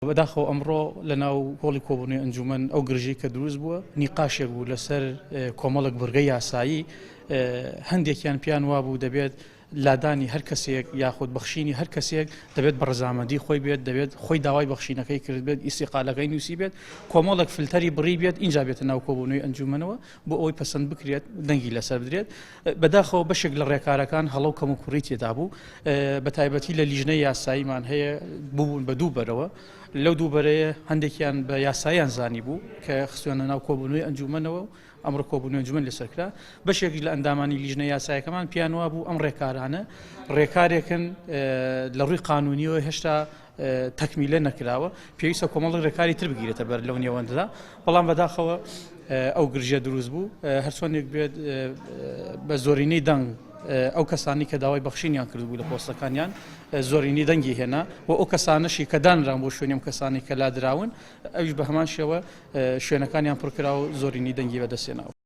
بەداخەوە ئەمڕۆ لەناو هۆڵی کۆبوونەوەی ئەنجومەن ئەو گرژەی کە دروست بووە نیقاشێک بوو لەسەر کۆمەڵک بورگەی یاسایی هەندێکیان پیان وابوو دەبێت لادانی هەر کەسێک یاخود بەخشینی هەر کەسێک دەبێت بە ڕەزامەندی خۆی بێت دەبێت خۆی داوای بەخشینەکەی کرد بێت ئیستیقالەکەی نووسی بێت کۆمەڵک فلتەری بڕی بێت اینجا بێتە ناو کۆبوونەوەی ئەنجومەنەوە بۆ ئەوەی پەسەند بکرێت دەنگی لەسەر بدرێت بەداخەوە بەشێک لە ڕێکارەکان هەڵەو کەم و کوڕی تێدا بوو بە تایبەتی لە لیژنەی یاساییمان هەیە بوون بە دوو بەرەوە لەو دوو بەرەیە هەندێکیان بە یاساییان زانی بوو کە خستوێنە ناو کۆبوونەوەی ئەنجومەنەوە ئەمڕۆ کۆبوونەوەی ئەنجومەن لەسەرکرا بەشێکی لە ئەندامانی لیژنەی یاساییەکەمان پیانوا بوو ئەم ڕێکارانە ڕێکارێکن لە ڕووی قانونیەوە هێشتا تەکمیلە نەکراوە پێویستە کۆمەڵک ڕێکاری تر بگیرێتە بەر لەو نێوەندەدا بەڵام بەداخەوە ئەو گرژە دروست بوو هەرچۆنێک بێت بە زۆرینەی دەنگ ئەو کەسانی کە داوای بەخشینیان کردبوو لە پۆستەکانیان زۆرینی دەنگی هێنا و ئەو کەسانەشی کە دانران بۆ شوێنیم کەسانی کە لادراون ئەویش بە هەمان شێوە شوێنەکانیان پڕکرا و زۆرینی دەنگی بەدەستێناوە.